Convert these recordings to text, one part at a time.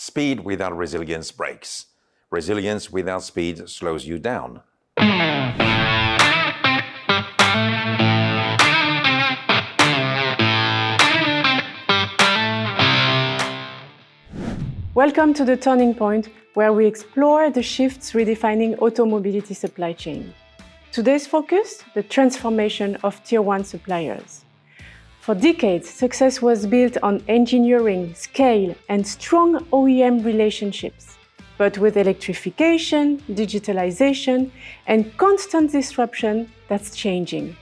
Speed without resilience breaks. Resilience without speed slows you down. Welcome to The Turning Point, where we explore the shifts redefining automobility supply chain. Today's focus, the transformation of Tier 1 suppliers. For decades, success was built on engineering, scale, and strong OEM relationships. But with electrification, digitalization, and constant disruption, that's changing.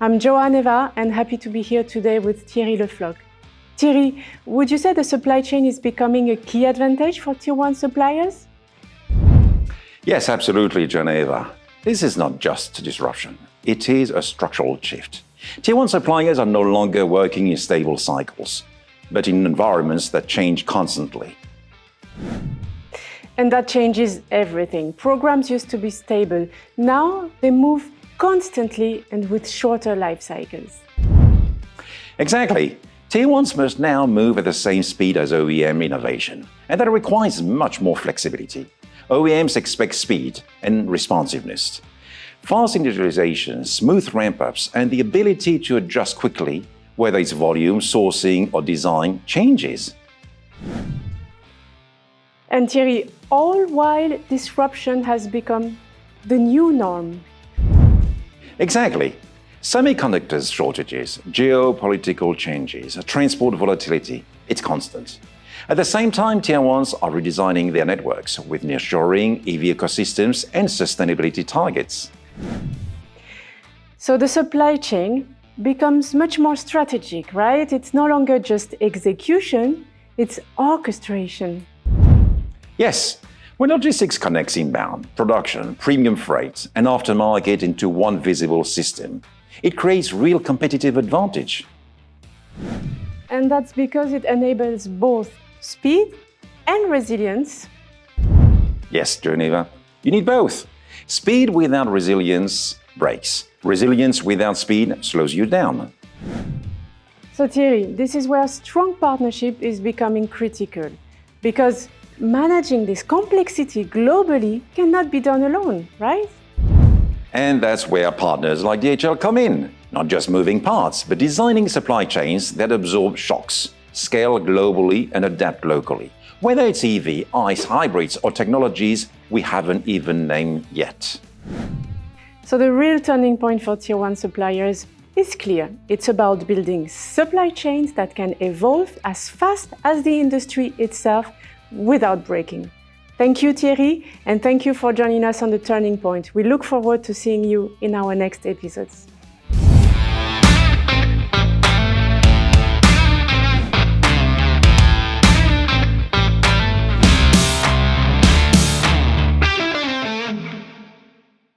I'm Joan and happy to be here today with Thierry Floch. Thierry, would you say the supply chain is becoming a key advantage for Tier 1 suppliers? Yes, absolutely, Geneva. This is not just disruption. It is a structural shift. Tier 1 suppliers are no longer working in stable cycles, but in environments that change constantly. And that changes everything. Programs used to be stable. Now they move constantly and with shorter life cycles. Exactly. Tier 1s must now move at the same speed as OEM innovation, and that requires much more flexibility. OEMs expect speed and responsiveness. Fast industrialization, smooth ramp-ups, and the ability to adjust quickly, whether it's volume, sourcing, or design, changes. And Thierry, all while disruption has become the new norm. Exactly. Semiconductors shortages, geopolitical changes, transport volatility, it's constant. At the same time, Tier 1s are redesigning their networks with nearshoring, EV ecosystems, and sustainability targets. So the supply chain becomes much more strategic, right? It's no longer just execution, it's orchestration. Yes, when logistics connects inbound, production, premium freight, and aftermarket into one visible system, it creates real competitive advantage. And that's because it enables both speed and resilience. Yes, Geneva, you need both. Speed without resilience breaks. Resilience without speed slows you down. So Thierry, this is where strong partnership is becoming critical, because managing this complexity globally cannot be done alone, right? And that's where partners like DHL come in, not just moving parts, but designing supply chains that absorb shocks, scale globally and adapt locally, whether it's EV, ICE, hybrids, or technologies we haven't even named yet. So the real turning point for Tier 1 suppliers is clear. It's about building supply chains that can evolve as fast as the industry itself without breaking. Thank you, Thierry, and thank you for joining us on The Turning Point. We look forward to seeing you in our next episodes.